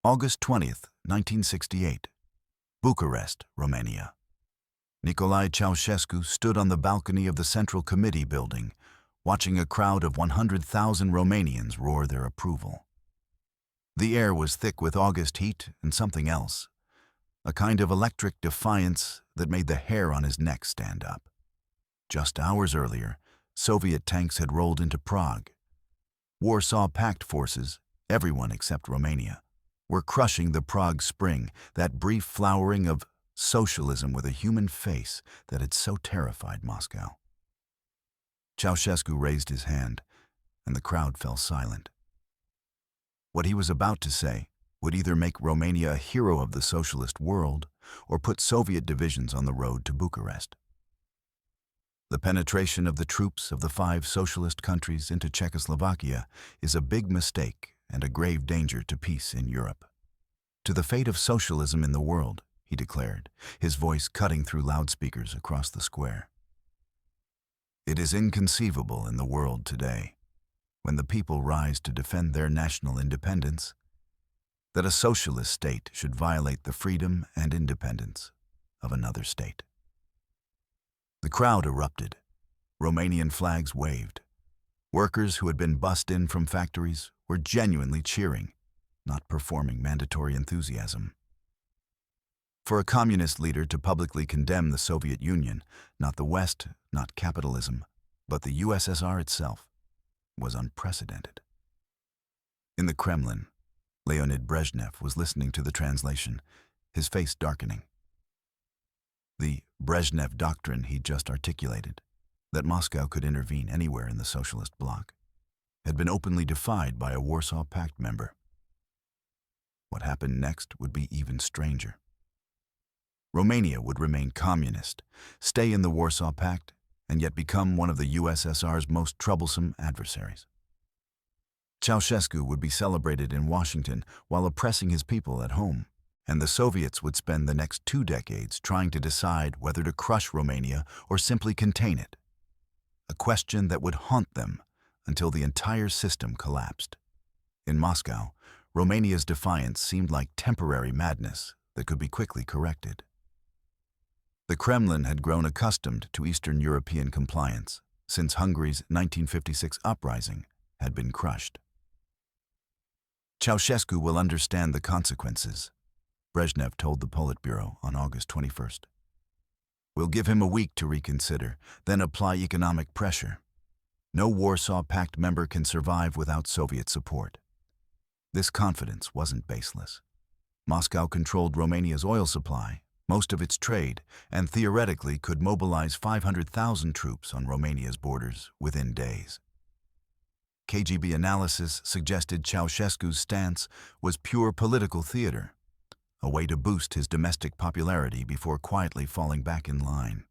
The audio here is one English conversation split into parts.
August 20th, 1968. Bucharest, Romania. Nicolae Ceaușescu stood on the balcony of the Central Committee building, watching a crowd of 100,000 Romanians roar their approval. The air was thick with August heat and something else, a kind of electric defiance that made the hair on his neck stand up. Just hours earlier, Soviet tanks had rolled into Prague. Warsaw Pact forces, everyone except Romania, were crushing the Prague Spring, that brief flowering of socialism with a human face that had so terrified Moscow. Ceaușescu raised his hand, and the crowd fell silent. What he was about to say would either make Romania a hero of the socialist world or put Soviet divisions on the road to Bucharest. The penetration of the troops of the 5 socialist countries into Czechoslovakia is a big mistake and a grave danger to peace in Europe. To the fate of socialism in the world, he declared, his voice cutting through loudspeakers across the square. It is inconceivable in the world today, when the people rise to defend their national independence, that a socialist state should violate the freedom and independence of another state. The crowd erupted. Romanian flags waved. Workers who had been bussed in from factories were genuinely cheering, not performing mandatory enthusiasm. For a communist leader to publicly condemn the Soviet Union, not the West, not capitalism, but the USSR itself, was unprecedented. In the Kremlin, Leonid Brezhnev was listening to the translation, his face darkening. The Brezhnev doctrine he'd just articulated, that Moscow could intervene anywhere in the socialist bloc, had been openly defied by a Warsaw Pact member. What happened next would be even stranger. Romania would remain communist, stay in the Warsaw Pact, and yet become one of the USSR's most troublesome adversaries. Ceaușescu would be celebrated in Washington while oppressing his people at home, and the Soviets would spend the next 2 decades trying to decide whether to crush Romania or simply contain it, a question that would haunt them until the entire system collapsed. In Moscow, Romania's defiance seemed like temporary madness that could be quickly corrected. The Kremlin had grown accustomed to Eastern European compliance since Hungary's 1956 uprising had been crushed. Ceaușescu will understand the consequences, Brezhnev told the Politburo on August 21st. We'll give him a week to reconsider, then apply economic pressure. No Warsaw Pact member can survive without Soviet support. This confidence wasn't baseless. Moscow controlled Romania's oil supply, most of its trade, and theoretically could mobilize 500,000 troops on Romania's borders within days. KGB analysis suggested Ceaușescu's stance was pure political theater, a way to boost his domestic popularity before quietly falling back in line.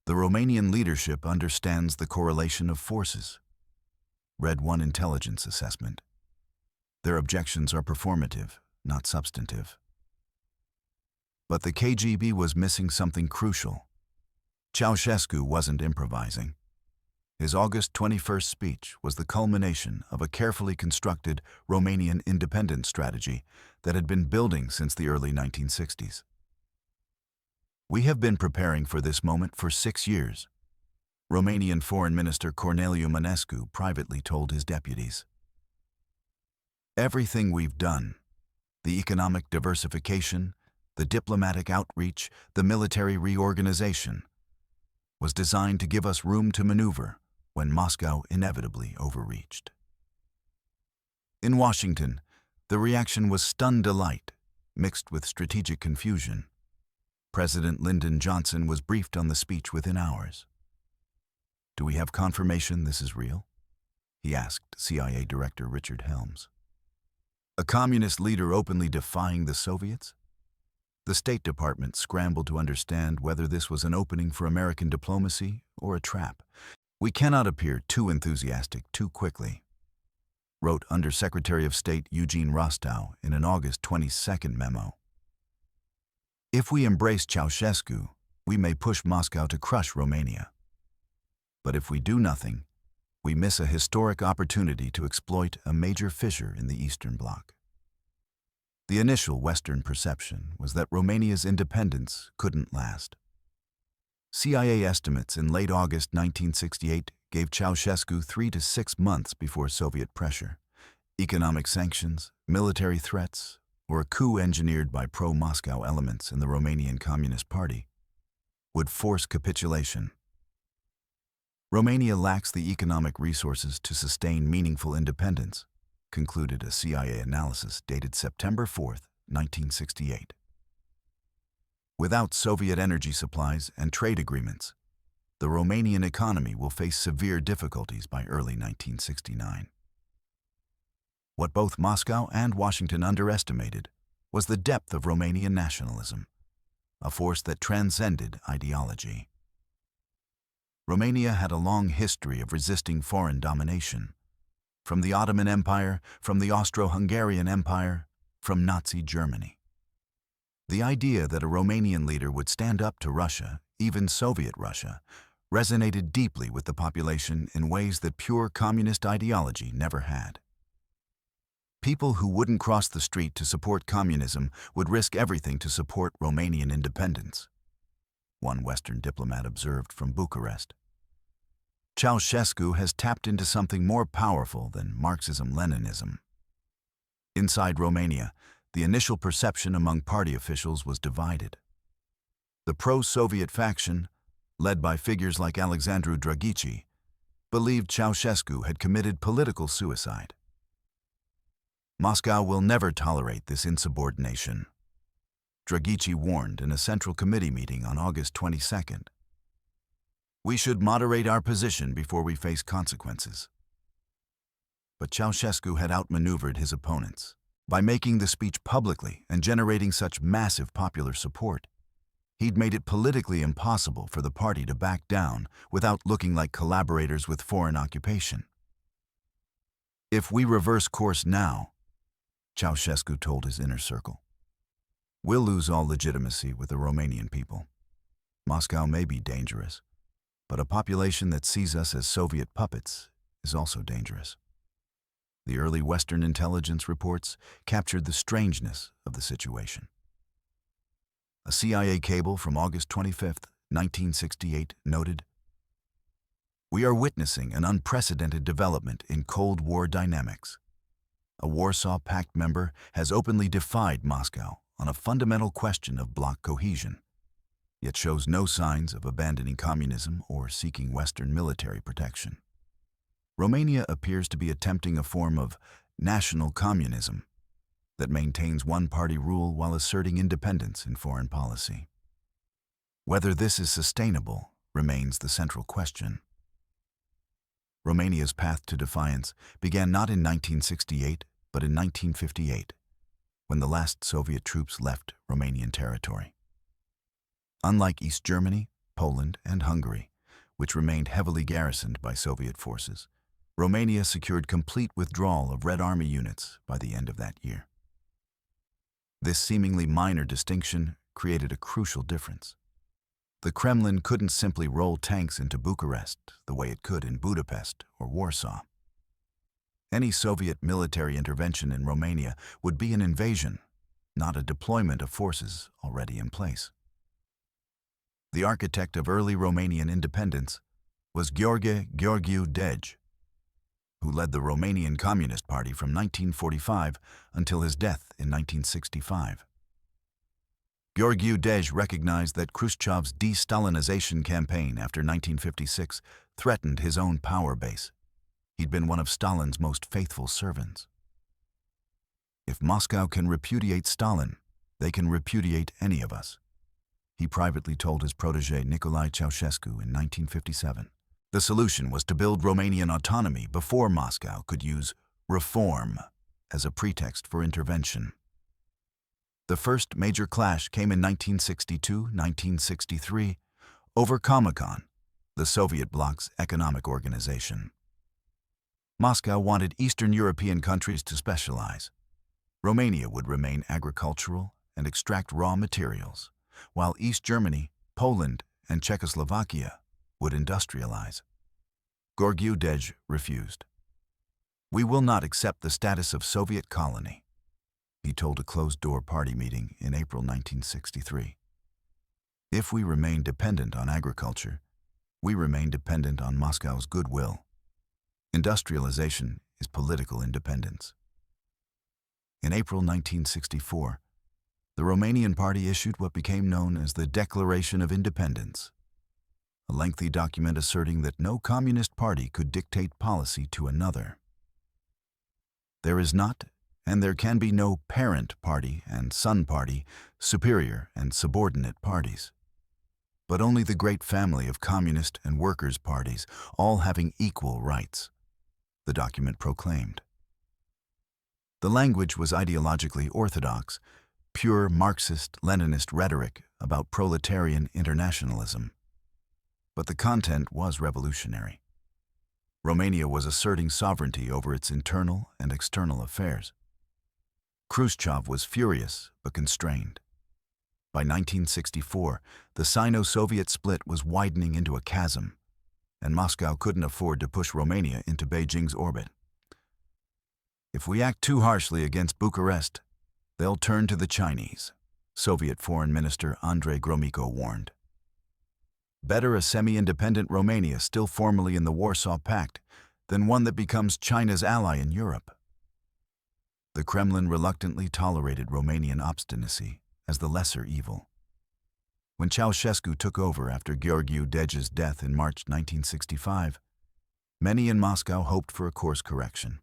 The Romanian leadership understands the correlation of forces. Read one intelligence assessment. Their objections are performative, not substantive. But the KGB was missing something crucial. Ceaușescu wasn't improvising. His August 21st speech was the culmination of a carefully constructed Romanian independence strategy that had been building since the early 1960s. We have been preparing for this moment for 6 years, Romanian Foreign Minister Corneliu Mănescu privately told his deputies. Everything we've done, the economic diversification, the diplomatic outreach, the military reorganization, was designed to give us room to maneuver when Moscow inevitably overreached. In Washington, the reaction was stunned delight, mixed with strategic confusion. President Lyndon Johnson was briefed on the speech within hours. Do we have confirmation this is real? He asked CIA Director Richard Helms. A communist leader openly defying the Soviets? The State Department scrambled to understand whether this was an opening for American diplomacy or a trap. We cannot appear too enthusiastic too quickly, wrote Under-Secretary of State Eugene Rostow in an August 22nd memo. If we embrace Ceaușescu, we may push Moscow to crush Romania. But if we do nothing, we miss a historic opportunity to exploit a major fissure in the Eastern Bloc. The initial Western perception was that Romania's independence couldn't last. CIA estimates in late August 1968 gave Ceaușescu 3 to 6 months before Soviet pressure, economic sanctions, military threats, or a coup engineered by pro-Moscow elements in the Romanian Communist Party would force capitulation. Romania lacks the economic resources to sustain meaningful independence, concluded a CIA analysis dated September 4, 1968. Without Soviet energy supplies and trade agreements, the Romanian economy will face severe difficulties by early 1969. What both Moscow and Washington underestimated was the depth of Romanian nationalism, a force that transcended ideology. Romania had a long history of resisting foreign domination, from the Ottoman Empire, from the Austro-Hungarian Empire, from Nazi Germany. The idea that a Romanian leader would stand up to Russia, even Soviet Russia, resonated deeply with the population in ways that pure communist ideology never had. People who wouldn't cross the street to support communism would risk everything to support Romanian independence, one Western diplomat observed from Bucharest. Ceaușescu has tapped into something more powerful than Marxism-Leninism. Inside Romania, the initial perception among party officials was divided. The pro-Soviet faction, led by figures like Alexandru Draghici, believed Ceaușescu had committed political suicide. Moscow will never tolerate this insubordination, Draghici warned in a Central Committee meeting on August 22nd. We should moderate our position before we face consequences. But Ceaușescu had outmaneuvered his opponents. By making the speech publicly and generating such massive popular support, he'd made it politically impossible for the party to back down without looking like collaborators with foreign occupation. If we reverse course now, Ceaușescu told his inner circle, we'll lose all legitimacy with the Romanian people. Moscow may be dangerous, but a population that sees us as Soviet puppets is also dangerous. The early Western intelligence reports captured the strangeness of the situation. A CIA cable from August 25, 1968 noted, "We are witnessing an unprecedented development in Cold War dynamics. A Warsaw Pact member has openly defied Moscow on a fundamental question of bloc cohesion, yet shows no signs of abandoning communism or seeking Western military protection. Romania appears to be attempting a form of national communism that maintains one-party rule while asserting independence in foreign policy. Whether this is sustainable remains the central question." Romania's path to defiance began not in 1968, but in 1958, when the last Soviet troops left Romanian territory. Unlike East Germany, Poland, and Hungary, which remained heavily garrisoned by Soviet forces, Romania secured complete withdrawal of Red Army units by the end of that year. This seemingly minor distinction created a crucial difference. The Kremlin couldn't simply roll tanks into Bucharest the way it could in Budapest or Warsaw. Any Soviet military intervention in Romania would be an invasion, not a deployment of forces already in place. The architect of early Romanian independence was Gheorghe Gheorghiu Dej, who led the Romanian Communist Party from 1945 until his death in 1965. Gheorghiu Dej recognized that Khrushchev's de-Stalinization campaign after 1956 threatened his own power base. He'd been one of Stalin's most faithful servants. If Moscow can repudiate Stalin, they can repudiate any of us, he privately told his protege Nicolae Ceaușescu in 1957. The solution was to build Romanian autonomy before Moscow could use reform as a pretext for intervention. The first major clash came in 1962-1963 over Comecon, the Soviet bloc's economic organization. Moscow wanted Eastern European countries to specialize. Romania would remain agricultural and extract raw materials, while East Germany, Poland, and Czechoslovakia would industrialize. Gheorghiu Dej refused. "We will not accept the status of Soviet colony. he told a closed-door party meeting in April 1963. If we remain dependent on agriculture, we remain dependent on Moscow's goodwill. Industrialization is political independence. In April 1964, the Romanian party issued what became known as the Declaration of Independence, a lengthy document asserting that no communist party could dictate policy to another. There is not, and there can be no parent party and son party, superior and subordinate parties, but only the great family of communist and workers' parties, all having equal rights, the document proclaimed. The language was ideologically orthodox, pure Marxist-Leninist rhetoric about proletarian internationalism. But the content was revolutionary. Romania was asserting sovereignty over its internal and external affairs. Khrushchev was furious but constrained. By 1964, the Sino-Soviet split was widening into a chasm, and Moscow couldn't afford to push Romania into Beijing's orbit. If we act too harshly against Bucharest, they'll turn to the Chinese, Soviet Foreign Minister Andrei Gromyko warned. Better a semi-independent Romania still formally in the Warsaw Pact than one that becomes China's ally in Europe. The Kremlin reluctantly tolerated Romanian obstinacy as the lesser evil. When Ceaușescu took over after Gheorghiu Dege's death in March 1965, many in Moscow hoped for a course correction.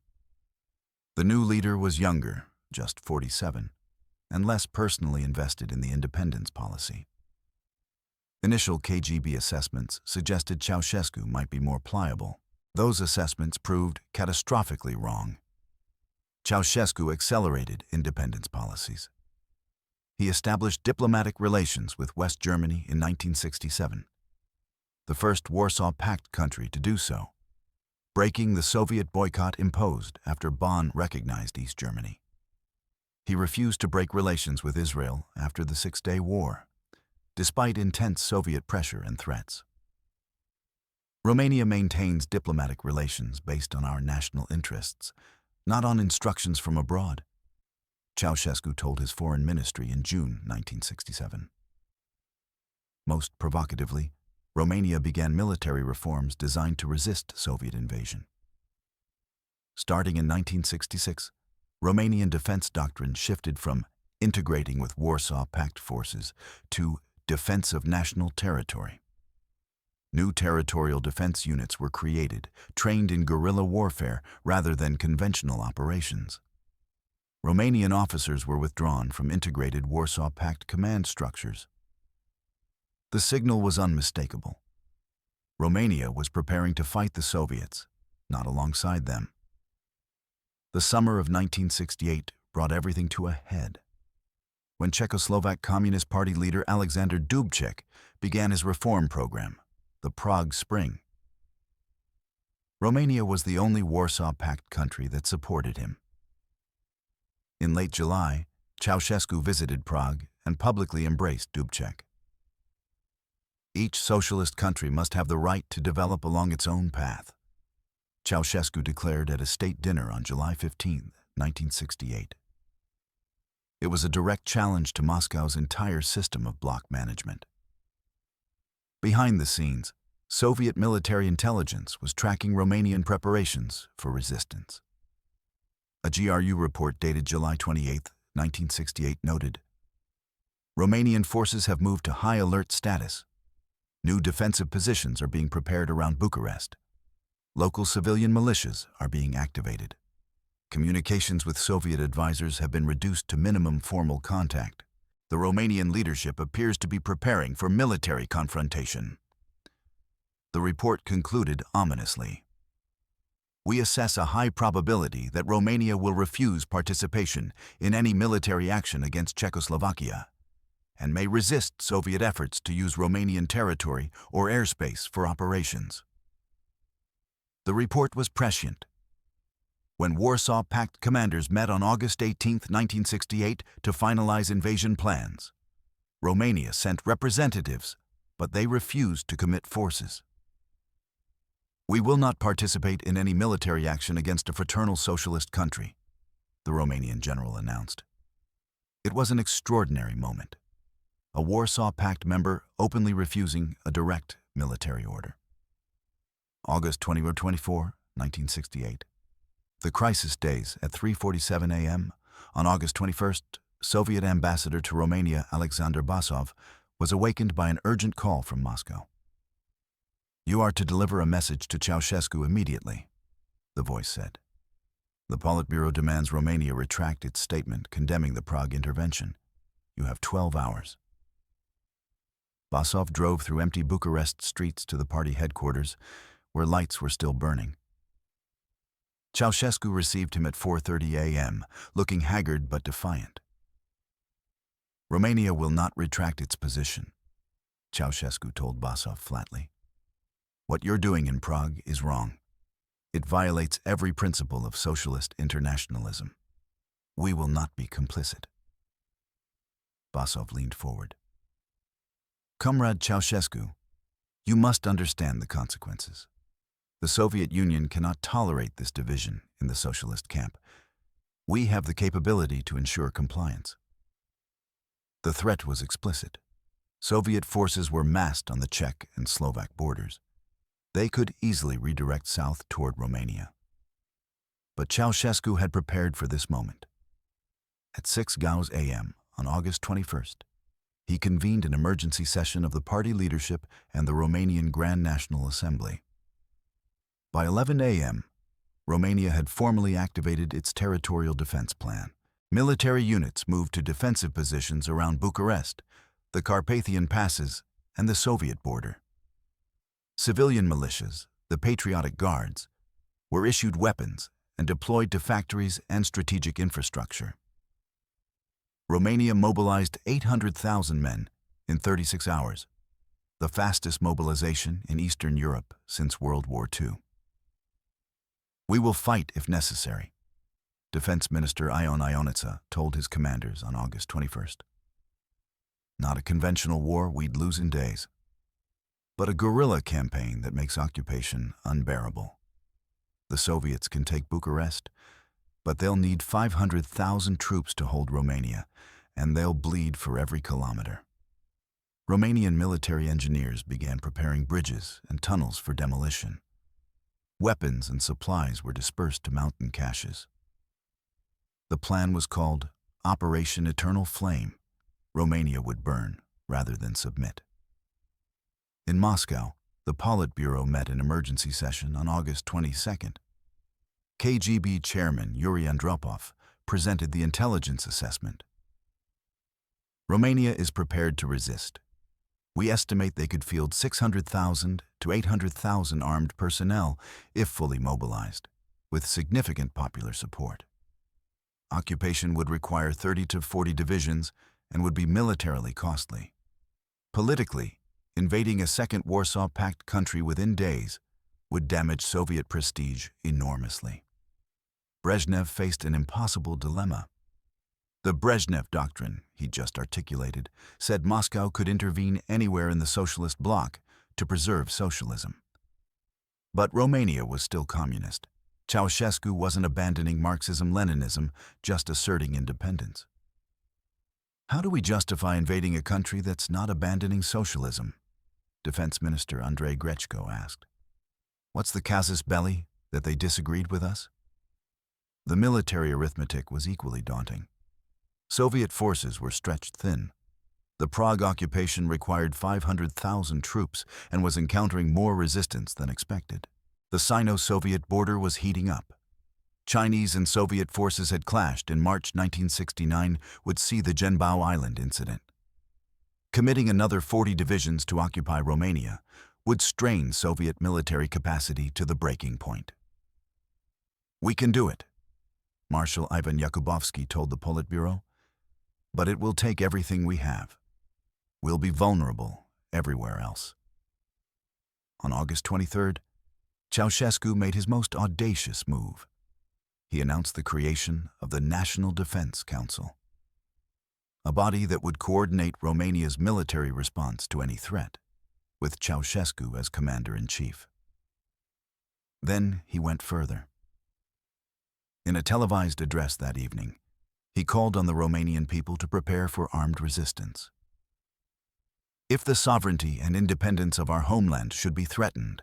The new leader was younger, just 47, and less personally invested in the independence policy. Initial KGB assessments suggested Ceaușescu might be more pliable. Those assessments proved catastrophically wrong. Ceaușescu accelerated independence policies. He established diplomatic relations with West Germany in 1967, the first Warsaw Pact country to do so, breaking the Soviet boycott imposed after Bonn recognized East Germany. He refused to break relations with Israel after the Six-Day War, despite intense Soviet pressure and threats. Romania maintains diplomatic relations based on our national interests, not on instructions from abroad, Ceaușescu told his foreign ministry in June 1967. Most provocatively, Romania began military reforms designed to resist Soviet invasion. Starting in 1966, Romanian defense doctrine shifted from integrating with Warsaw Pact forces to defense of national territory. New territorial defense units were created, trained in guerrilla warfare rather than conventional operations. Romanian officers were withdrawn from integrated Warsaw Pact command structures. The signal was unmistakable. Romania was preparing to fight the Soviets, not alongside them. The summer of 1968 brought everything to a head when Czechoslovak Communist Party leader Alexander Dubček began his reform program, the Prague Spring. Romania was the only Warsaw Pact country that supported him. In late July, Ceaușescu visited Prague and publicly embraced Dubček. Each socialist country must have the right to develop along its own path, Ceaușescu declared at a state dinner on July 15, 1968. It was a direct challenge to Moscow's entire system of bloc management. Behind the scenes, Soviet military intelligence was tracking Romanian preparations for resistance. A GRU report dated July 28, 1968 noted, "Romanian forces have moved to high alert status. New defensive positions are being prepared around Bucharest. Local civilian militias are being activated. Communications with Soviet advisors have been reduced to minimum formal contact. The Romanian leadership appears to be preparing for military confrontation." The report concluded ominously. "We assess a high probability that Romania will refuse participation in any military action against Czechoslovakia and may resist Soviet efforts to use Romanian territory or airspace for operations." The report was prescient. When Warsaw Pact commanders met on August 18, 1968 to finalize invasion plans, Romania sent representatives, but they refused to commit forces. "We will not participate in any military action against a fraternal socialist country," the Romanian general announced. It was an extraordinary moment. A Warsaw Pact member openly refusing a direct military order. August 20 or 24, 1968. The crisis days at 3:47 a.m. on August 21st, Soviet ambassador to Romania Alexander Basov was awakened by an urgent call from Moscow. "You are to deliver a message to Ceaușescu immediately," the voice said. "The Politburo demands Romania retract its statement condemning the Prague intervention. You have 12 hours. Basov drove through empty Bucharest streets to the party headquarters, where lights were still burning. Ceaușescu received him at 4:30 a.m., looking haggard but defiant. "Romania will not retract its position," Ceaușescu told Basov flatly. "What you're doing in Prague is wrong. It violates every principle of socialist internationalism. We will not be complicit." Basov leaned forward. "Comrade Ceaușescu, you must understand the consequences. The Soviet Union cannot tolerate this division in the socialist camp. We have the capability to ensure compliance." The threat was explicit. Soviet forces were massed on the Czech and Slovak borders. They could easily redirect south toward Romania. But Ceaușescu had prepared for this moment. At 6 a.m. on August 21st, he convened an emergency session of the party leadership and the Romanian Grand National Assembly. By 11 a.m., Romania had formally activated its territorial defense plan. Military units moved to defensive positions around Bucharest, the Carpathian Passes, and the Soviet border. Civilian militias, the Patriotic Guards, were issued weapons and deployed to factories and strategic infrastructure. Romania mobilized 800,000 men in 36 hours, the fastest mobilization in Eastern Europe since World War II. "We will fight if necessary," Defense Minister Ion Ionica told his commanders on August 21st. "Not a conventional war we'd lose in days, but a guerrilla campaign that makes occupation unbearable. The Soviets can take Bucharest, but they'll need 500,000 troops to hold Romania, and they'll bleed for every kilometer." Romanian military engineers began preparing bridges and tunnels for demolition. Weapons and supplies were dispersed to mountain caches. The plan was called Operation Eternal Flame. Romania would burn rather than submit. In Moscow, the Politburo met an emergency session on August 22nd. KGB Chairman Yuri Andropov presented the intelligence assessment. "Romania is prepared to resist. We estimate they could field 600,000 to 800,000 armed personnel if fully mobilized, with significant popular support. Occupation would require 30 to 40 divisions and would be militarily costly. Politically, invading a second Warsaw Pact country within days would damage Soviet prestige enormously." Brezhnev faced an impossible dilemma. The Brezhnev Doctrine, he just articulated, said Moscow could intervene anywhere in the socialist bloc to preserve socialism. But Romania was still communist. Ceaușescu wasn't abandoning Marxism-Leninism, just asserting independence. "How do we justify invading a country that's not abandoning socialism?" Defense Minister Andrei Grechko asked. "What's the casus belli, that they disagreed with us?" The military arithmetic was equally daunting. Soviet forces were stretched thin. The Prague occupation required 500,000 troops and was encountering more resistance than expected. The Sino-Soviet border was heating up. Chinese and Soviet forces had clashed in March 1969, would see the Zhenbao Island incident. Committing another 40 divisions to occupy Romania would strain Soviet military capacity to the breaking point. "We can do it," Marshal Ivan Yakubovsky told the Politburo, "but it will take everything we have. We'll be vulnerable everywhere else." On August 23rd, Ceaușescu made his most audacious move. He announced the creation of the National Defense Council, a body that would coordinate Romania's military response to any threat, with Ceaușescu as commander-in-chief. Then he went further. In a televised address that evening, He called on the Romanian people to prepare for armed resistance. If the sovereignty and independence of our homeland should be threatened,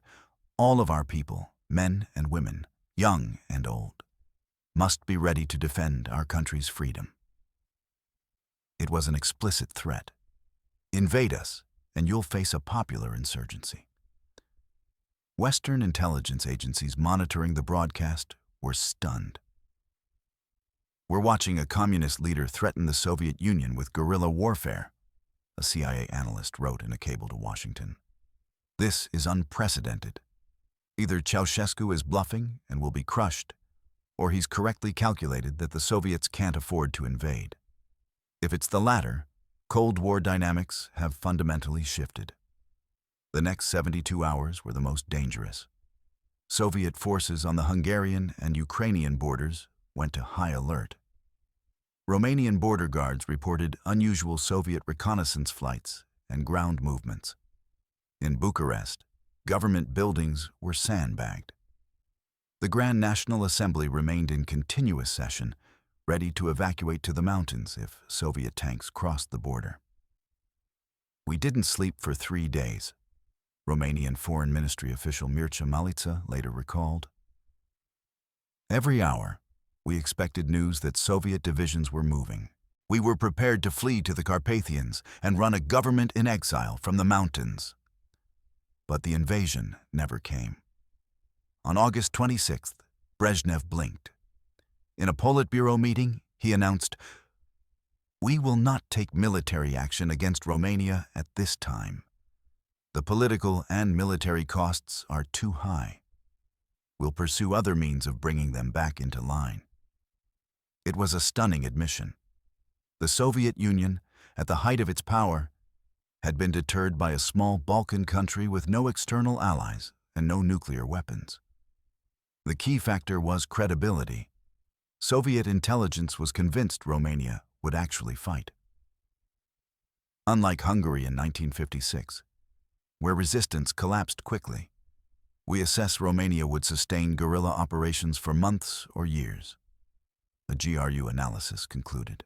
all of our people, men and women, young and old, must be ready to defend our country's freedom. It was an explicit threat. Invade us, and you'll face a popular insurgency. Western intelligence agencies monitoring the broadcast were stunned. "We're watching a communist leader threaten the Soviet Union with guerrilla warfare," a CIA analyst wrote in a cable to Washington. "This is unprecedented. Either Ceaușescu is bluffing and will be crushed, or he's correctly calculated that the Soviets can't afford to invade. If it's the latter, Cold War dynamics have fundamentally shifted." The next 72 hours were the most dangerous. Soviet forces on the Hungarian and Ukrainian borders went to high alert. Romanian border guards reported unusual Soviet reconnaissance flights and ground movements. In Bucharest, government buildings were sandbagged. The Grand National Assembly remained in continuous session, ready to evacuate to the mountains if Soviet tanks crossed the border. "We didn't sleep for 3 days," Romanian Foreign Ministry official Mircea Malița later recalled. "Every hour, we expected news that Soviet divisions were moving. We were prepared to flee to the Carpathians and run a government in exile from the mountains." But the invasion never came. On August 26th, Brezhnev blinked. In a Politburo meeting, he announced, "We will not take military action against Romania at this time. The political and military costs are too high. We'll pursue other means of bringing them back into line." It was a stunning admission. The Soviet Union, at the height of its power, had been deterred by a small Balkan country with no external allies and no nuclear weapons. The key factor was credibility. Soviet intelligence was convinced Romania would actually fight. Unlike Hungary in 1956, where resistance collapsed quickly, we assess Romania would sustain guerrilla operations for months or years, a GRU analysis concluded.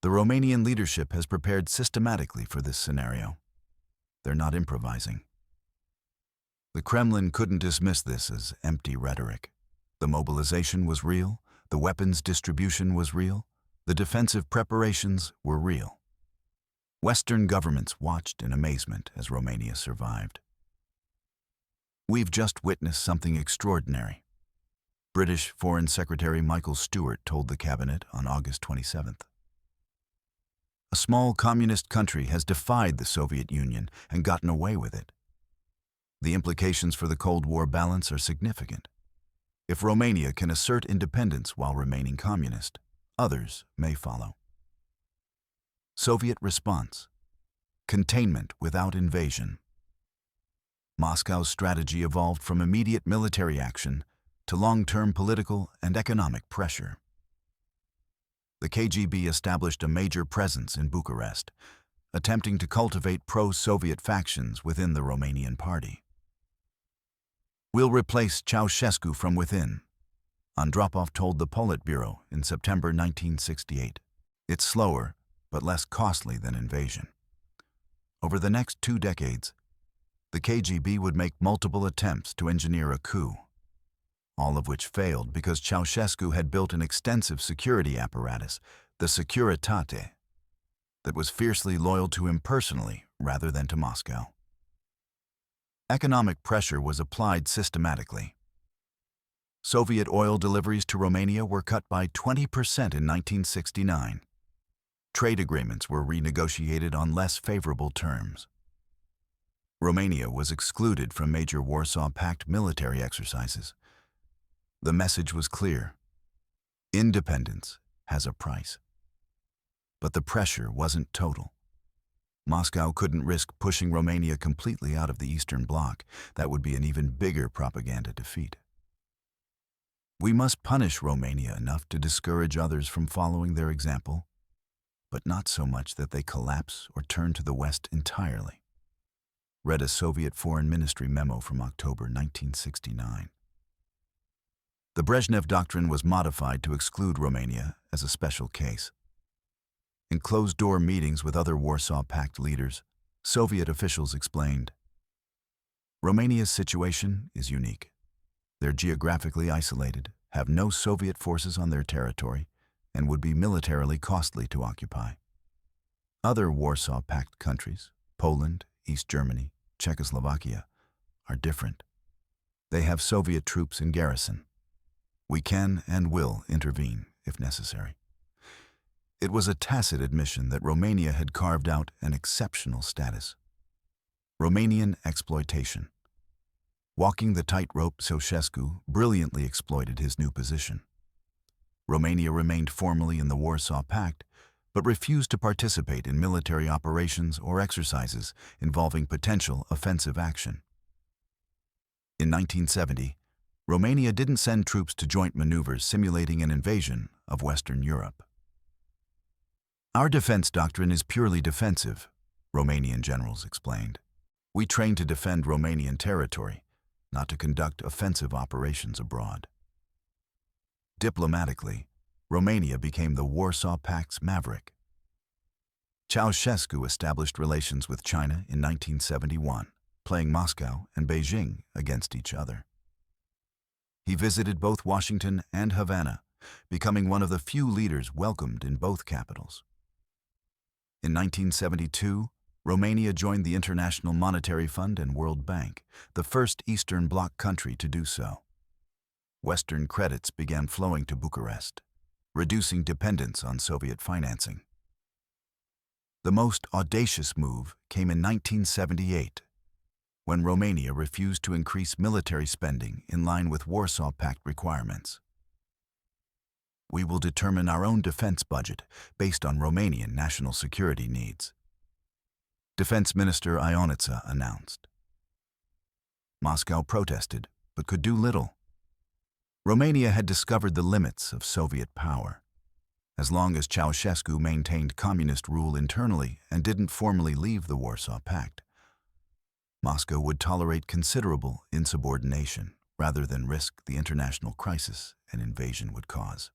The Romanian leadership has prepared systematically for this scenario. They're not improvising. The Kremlin couldn't dismiss this as empty rhetoric. The mobilization was real, the weapons distribution was real, the defensive preparations were real. Western governments watched in amazement as Romania survived. "We've just witnessed something extraordinary," British Foreign Secretary Michael Stewart told the cabinet on August 27th. "A small communist country has defied the Soviet Union and gotten away with it. The implications for the Cold War balance are significant. If Romania can assert independence while remaining communist, others may follow." Soviet response: containment without invasion. Moscow's strategy evolved from immediate military action to long-term political and economic pressure. The KGB established a major presence in Bucharest, attempting to cultivate pro-Soviet factions within the Romanian party. "We'll replace Ceaușescu from within," Andropov told the Politburo in September 1968. "It's slower, but less costly than invasion." Over the next 2 decades, the KGB would make multiple attempts to engineer a coup, all of which failed because Ceaușescu had built an extensive security apparatus, the Securitate, that was fiercely loyal to him personally rather than to Moscow. Economic pressure was applied systematically. Soviet oil deliveries to Romania were cut by 20% in 1969. Trade agreements were renegotiated on less favorable terms. Romania was excluded from major Warsaw Pact military exercises. The message was clear: independence has a price. But the pressure wasn't total. Moscow couldn't risk pushing Romania completely out of the Eastern Bloc. That would be an even bigger propaganda defeat. "We must punish Romania enough to discourage others from following their example, but not so much that they collapse or turn to the West entirely," read a Soviet Foreign Ministry memo from October 1969. The Brezhnev Doctrine was modified to exclude Romania as a special case. In closed-door meetings with other Warsaw Pact leaders, Soviet officials explained, "Romania's situation is unique. They're geographically isolated, have no Soviet forces on their territory, and would be militarily costly to occupy. Other Warsaw Pact countries, Poland, East Germany, Czechoslovakia, are different. They have Soviet troops in garrison. We can and will intervene if necessary." It was a tacit admission that Romania had carved out an exceptional status. Romanian exploitation. Walking the tightrope, Ceaușescu brilliantly exploited his new position. Romania remained formally in the Warsaw Pact, but refused to participate in military operations or exercises involving potential offensive action. In 1970, Romania didn't send troops to joint maneuvers simulating an invasion of Western Europe. "Our defense doctrine is purely defensive," Romanian generals explained. "We train to defend Romanian territory, not to conduct offensive operations abroad." Diplomatically, Romania became the Warsaw Pact's maverick. Ceaușescu established relations with China in 1971, playing Moscow and Beijing against each other. He visited both Washington and Havana, becoming one of the few leaders welcomed in both capitals. In 1972, Romania joined the International Monetary Fund and World Bank, the first Eastern Bloc country to do so. Western credits began flowing to Bucharest, reducing dependence on Soviet financing. The most audacious move came in 1978, when Romania refused to increase military spending in line with Warsaw Pact requirements. "We will determine our own defense budget based on Romanian national security needs," Defense Minister Ionuță announced. Moscow protested, but could do little. Romania had discovered the limits of Soviet power. As long as Ceaușescu maintained communist rule internally and didn't formally leave the Warsaw Pact, Moscow would tolerate considerable insubordination rather than risk the international crisis an invasion would cause.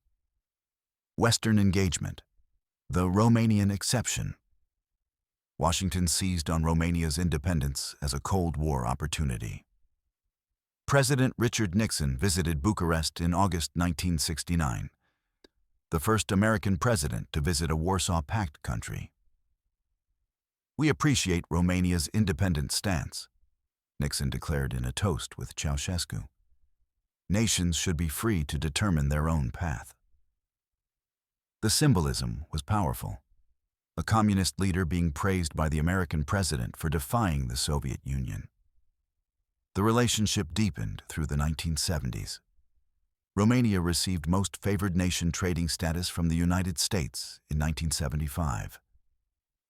Western engagement, the Romanian exception. Washington seized on Romania's independence as a Cold War opportunity. President Richard Nixon visited Bucharest in August 1969, the first American president to visit a Warsaw Pact country. "We appreciate Romania's independent stance," Nixon declared in a toast with Ceaușescu. "Nations should be free to determine their own path." The symbolism was powerful. A communist leader being praised by the American president for defying the Soviet Union. The relationship deepened through the 1970s. Romania received Most Favored Nation trading status from the United States in 1975,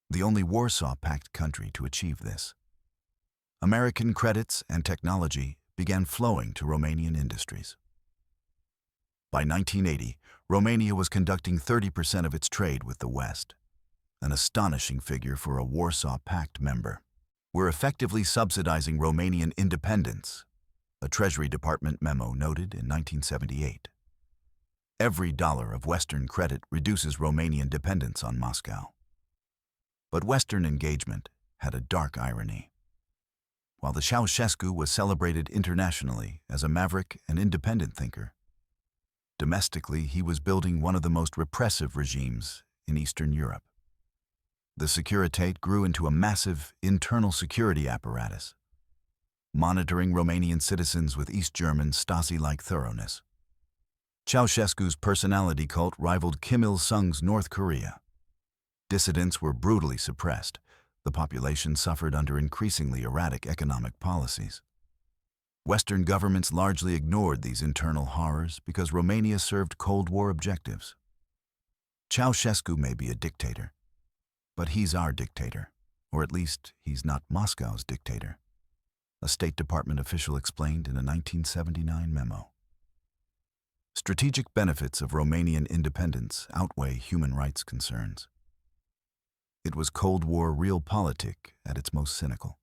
the only Warsaw Pact country to achieve this. American credits and technology began flowing to Romanian industries. By 1980, Romania was conducting 30% of its trade with the West, an astonishing figure for a Warsaw Pact member. "We're effectively subsidizing Romanian independence," a Treasury Department memo noted in 1978. "Every dollar of Western credit reduces Romanian dependence on Moscow." But Western engagement had a dark irony. While the Ceaușescu was celebrated internationally as a maverick and independent thinker, domestically he was building one of the most repressive regimes in Eastern Europe. The Securitate grew into a massive internal security apparatus, monitoring Romanian citizens with East German Stasi-like thoroughness. Ceaușescu's personality cult rivaled Kim Il-sung's North Korea. Dissidents were brutally suppressed. The population suffered under increasingly erratic economic policies. Western governments largely ignored these internal horrors because Romania served Cold War objectives. Ceaușescu may be a dictator, but he's our dictator, or at least he's not Moscow's dictator, a State Department official explained in a 1979 memo. Strategic benefits of Romanian independence outweigh human rights concerns. It was Cold War realpolitik at its most cynical.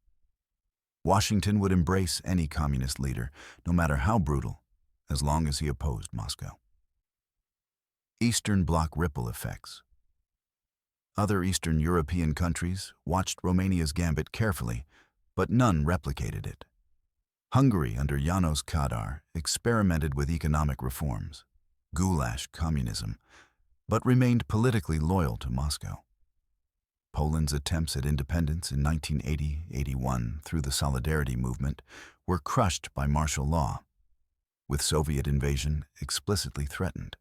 Washington would embrace any communist leader, no matter how brutal, as long as he opposed Moscow. Eastern Bloc ripple effects. Other Eastern European countries watched Romania's gambit carefully, but none replicated it. Hungary under János Kádár experimented with economic reforms, goulash communism, but remained politically loyal to Moscow. Poland's attempts at independence in 1980-81 through the Solidarity movement were crushed by martial law, with Soviet invasion explicitly threatened.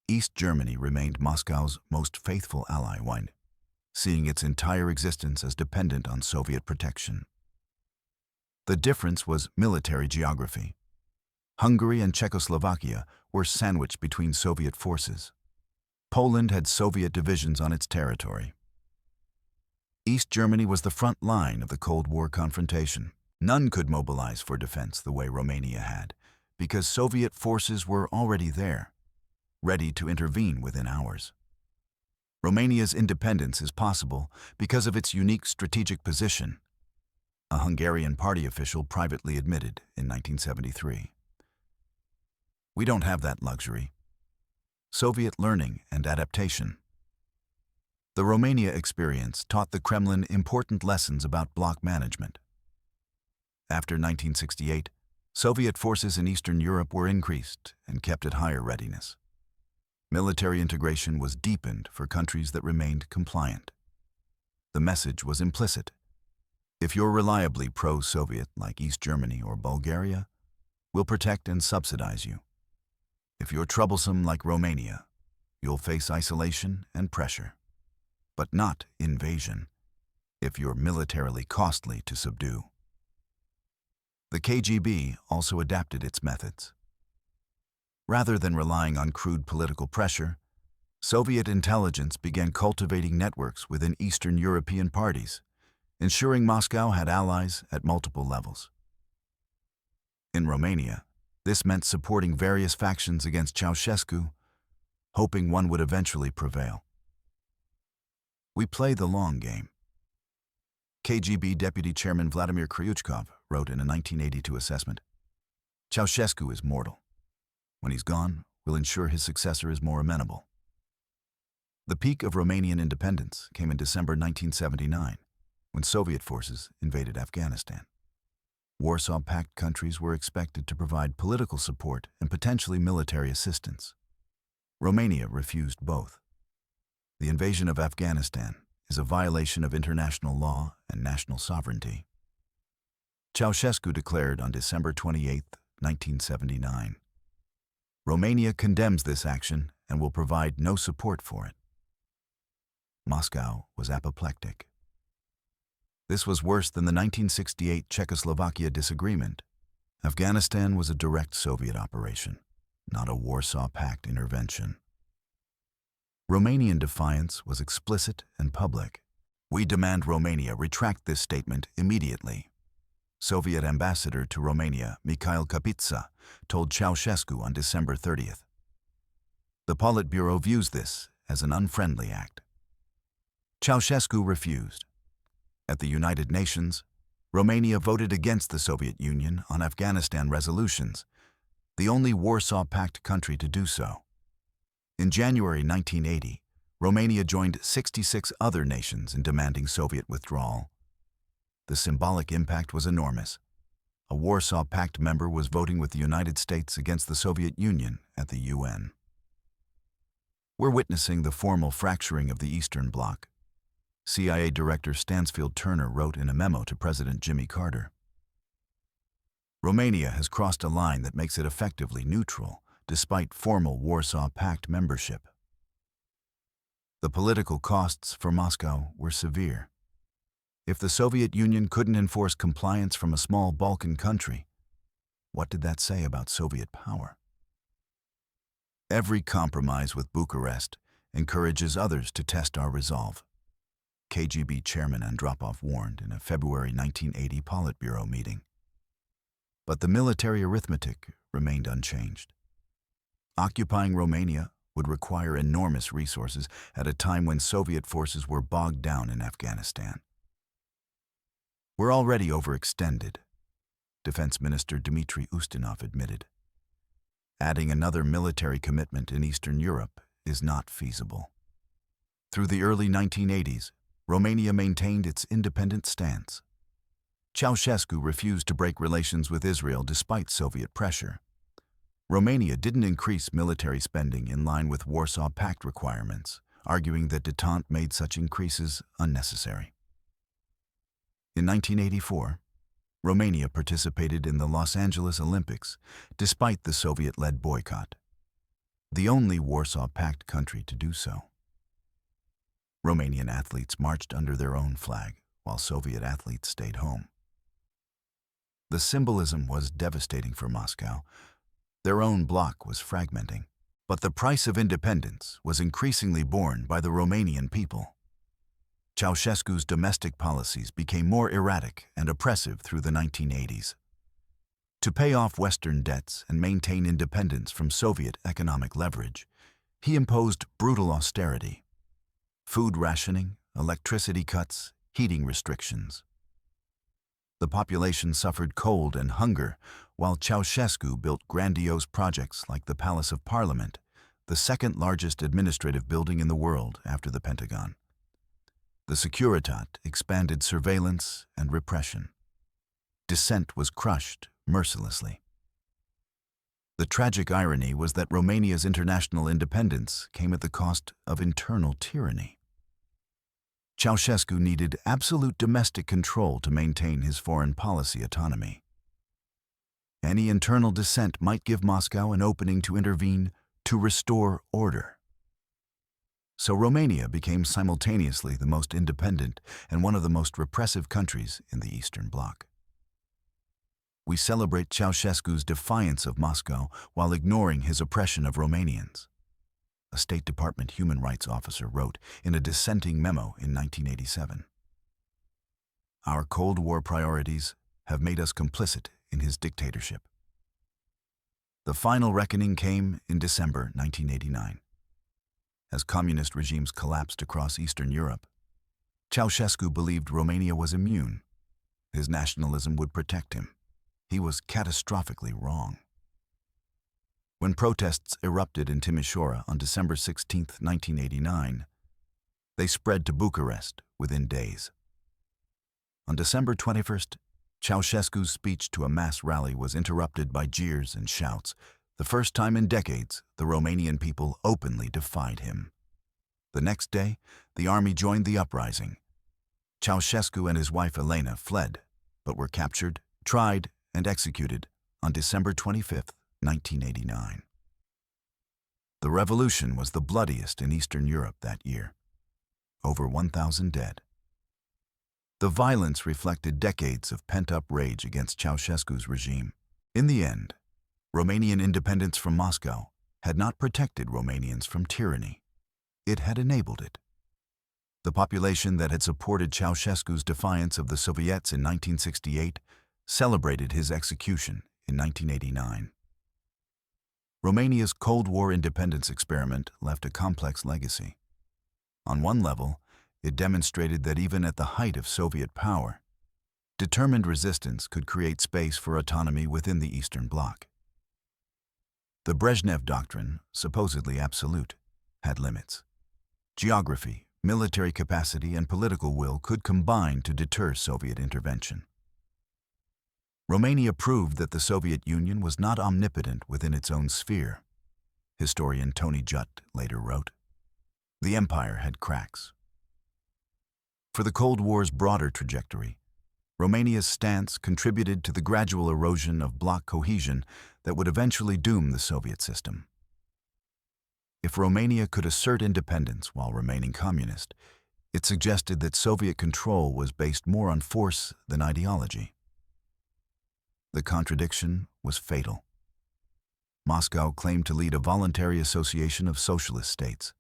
East Germany remained Moscow's most faithful ally while seeing its entire existence as dependent on Soviet protection. The difference was military geography. Hungary and Czechoslovakia were sandwiched between Soviet forces. Poland had Soviet divisions on its territory. East Germany was the front line of the Cold War confrontation. None could mobilize for defense the way Romania had, because Soviet forces were already there, ready to intervene within hours. Romania's independence is possible because of its unique strategic position, a Hungarian party official privately admitted in 1973. We don't have that luxury. Soviet learning and adaptation. The Romania experience taught the Kremlin important lessons about bloc management. After 1968, Soviet forces in Eastern Europe were increased and kept at higher readiness. Military integration was deepened for countries that remained compliant. The message was implicit. If you're reliably pro-Soviet like East Germany or Bulgaria, we'll protect and subsidize you. If you're troublesome like Romania, you'll face isolation and pressure, but not invasion if you're militarily costly to subdue. The KGB also adapted its methods. Rather than relying on crude political pressure, Soviet intelligence began cultivating networks within Eastern European parties, ensuring Moscow had allies at multiple levels. In Romania, this meant supporting various factions against Ceaușescu, hoping one would eventually prevail. We play the long game. KGB Deputy Chairman Vladimir Kryuchkov wrote in a 1982 assessment, "Ceaușescu is mortal. When he's gone, we'll ensure his successor is more amenable." The peak of Romanian independence came in December 1979, when Soviet forces invaded Afghanistan. Warsaw Pact countries were expected to provide political support and potentially military assistance. Romania refused both. The invasion of Afghanistan is a violation of international law and national sovereignty. Ceaușescu declared on December 28, 1979, "Romania condemns this action and will provide no support for it." Moscow was apoplectic. This was worse than the 1968 Czechoslovakia disagreement. Afghanistan was a direct Soviet operation, not a Warsaw Pact intervention. Romanian defiance was explicit and public. "We demand Romania retract this statement immediately," Soviet ambassador to Romania Mikhail Kapitsa told Ceaușescu on December 30th. The Politburo views this as an unfriendly act. Ceaușescu refused. At the United Nations, Romania voted against the Soviet Union on Afghanistan resolutions, the only Warsaw Pact country to do so. In January 1980, Romania joined 66 other nations in demanding Soviet withdrawal. The symbolic impact was enormous. A Warsaw Pact member was voting with the United States against the Soviet Union at the UN. We're witnessing the formal fracturing of the Eastern Bloc. CIA Director Stansfield Turner wrote in a memo to President Jimmy Carter, "Romania has crossed a line that makes it effectively neutral, despite formal Warsaw Pact membership." The political costs for Moscow were severe. If the Soviet Union couldn't enforce compliance from a small Balkan country, what did that say about Soviet power? Every compromise with Bucharest encourages others to test our resolve, KGB Chairman Andropov warned in a February 1980 Politburo meeting. But the military arithmetic remained unchanged. Occupying Romania would require enormous resources at a time when Soviet forces were bogged down in Afghanistan. We're already overextended. Defense Minister Dmitry Ustinov admitted. Adding another military commitment in Eastern Europe is not feasible. Through the early 1980s, Romania maintained its independent stance. Ceaușescu refused to break relations with Israel despite Soviet pressure. Romania didn't increase military spending in line with Warsaw Pact requirements, arguing that détente made such increases unnecessary. In 1984, Romania participated in the Los Angeles Olympics despite the Soviet-led boycott, the only Warsaw Pact country to do so. Romanian athletes marched under their own flag, while Soviet athletes stayed home. The symbolism was devastating for Moscow. Their own bloc was fragmenting, but the price of independence was increasingly borne by the Romanian people. Ceaușescu's domestic policies became more erratic and oppressive through the 1980s. To pay off Western debts and maintain independence from Soviet economic leverage, he imposed brutal austerity. Food rationing, electricity cuts, heating restrictions. The population suffered cold and hunger, while Ceaușescu built grandiose projects like the Palace of Parliament, the second largest administrative building in the world after the Pentagon. The Securitate expanded surveillance and repression. Dissent was crushed mercilessly. The tragic irony was that Romania's international independence came at the cost of internal tyranny. Ceaușescu needed absolute domestic control to maintain his foreign policy autonomy. Any internal dissent might give Moscow an opening to intervene to restore order. So Romania became simultaneously the most independent and one of the most repressive countries in the Eastern Bloc. We celebrate Ceaușescu's defiance of Moscow while ignoring his oppression of Romanians, a State Department human rights officer wrote in a dissenting memo in 1987. Our Cold War priorities have made us complicit in his dictatorship. The final reckoning came in December 1989. As communist regimes collapsed across Eastern Europe, Ceaușescu believed Romania was immune. His nationalism would protect him. He was catastrophically wrong. When protests erupted in Timișoara on December 16, 1989, they spread to Bucharest within days. On December 21st, Ceaușescu's speech to a mass rally was interrupted by jeers and shouts. The first time in decades, the Romanian people openly defied him. The next day, the army joined the uprising. Ceaușescu and his wife Elena fled, but were captured, tried, and executed on December 25, 1989. The revolution was the bloodiest in Eastern Europe that year. Over 1,000 dead. The violence reflected decades of pent-up rage against Ceaușescu's regime. In the end, Romanian independence from Moscow had not protected Romanians from tyranny. It had enabled it. The population that had supported Ceaușescu's defiance of the Soviets in 1968 celebrated his execution in 1989. Romania's Cold War independence experiment left a complex legacy. On one level, it demonstrated that even at the height of Soviet power, determined resistance could create space for autonomy within the Eastern Bloc. The Brezhnev Doctrine, supposedly absolute, had limits. Geography, military capacity, and political will could combine to deter Soviet intervention. Romania proved that the Soviet Union was not omnipotent within its own sphere. Historian Tony Judt later wrote, "The empire had cracks." For the Cold War's broader trajectory, Romania's stance contributed to the gradual erosion of bloc cohesion that would eventually doom the Soviet system. If Romania could assert independence while remaining communist, it suggested that Soviet control was based more on force than ideology. The contradiction was fatal. Moscow claimed to lead a voluntary association of socialist states,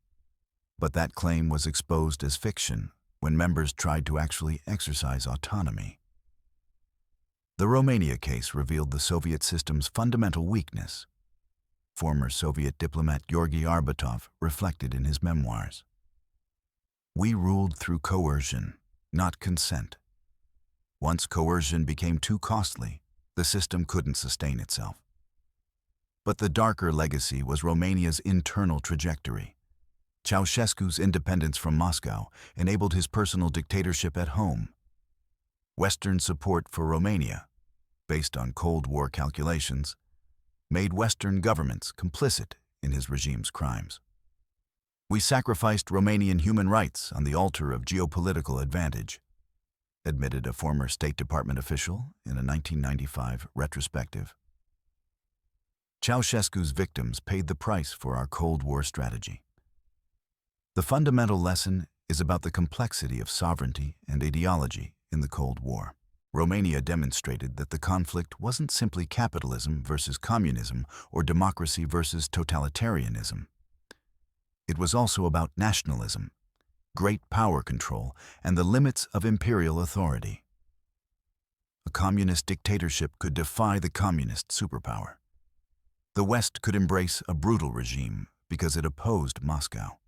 but that claim was exposed as fiction when members tried to actually exercise autonomy. The Romania case revealed the Soviet system's fundamental weakness. Former Soviet diplomat Georgy Arbatov reflected in his memoirs. "We ruled through coercion, not consent. Once coercion became too costly, The system couldn't sustain itself. But the darker legacy was Romania's internal trajectory. Ceaușescu's independence from Moscow enabled his personal dictatorship at home. Western support for Romania, based on Cold War calculations, made Western governments complicit in his regime's crimes. "We sacrificed Romanian human rights on the altar of geopolitical advantage," admitted a former State Department official in a 1995 retrospective. Ceaușescu's victims paid the price for our Cold War strategy. The fundamental lesson is about the complexity of sovereignty and ideology in the Cold War. Romania demonstrated that the conflict wasn't simply capitalism versus communism or democracy versus totalitarianism. It was also about nationalism, great power control, and the limits of imperial authority. A communist dictatorship could defy the communist superpower. The West could embrace a brutal regime because it opposed Moscow.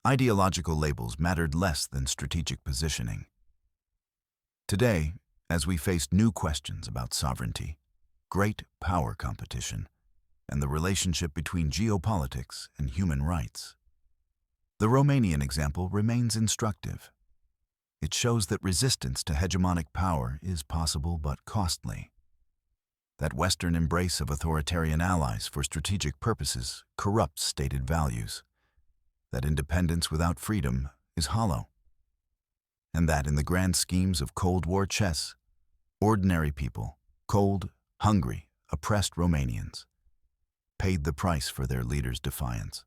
Ideological labels mattered less than strategic positioning. Today, as we face new questions about sovereignty, great power competition, and the relationship between geopolitics and human rights, the Romanian example remains instructive. It shows that resistance to hegemonic power is possible but costly. That Western embrace of authoritarian allies for strategic purposes corrupts stated values. That independence without freedom is hollow. And that in the grand schemes of Cold War chess, ordinary people, cold, hungry, oppressed Romanians, paid the price for their leaders' defiance.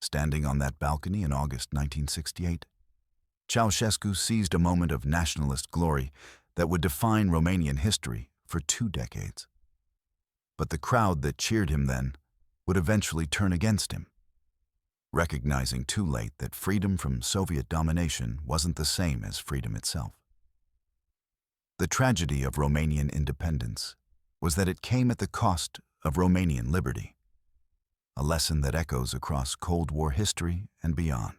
Standing on that balcony in August 1968, Ceaușescu seized a moment of nationalist glory that would define Romanian history for 2 decades. But the crowd that cheered him then would eventually turn against him, recognizing too late that freedom from Soviet domination wasn't the same as freedom itself. The tragedy of Romanian independence was that it came at the cost of Romanian liberty, a lesson that echoes across Cold War history and beyond.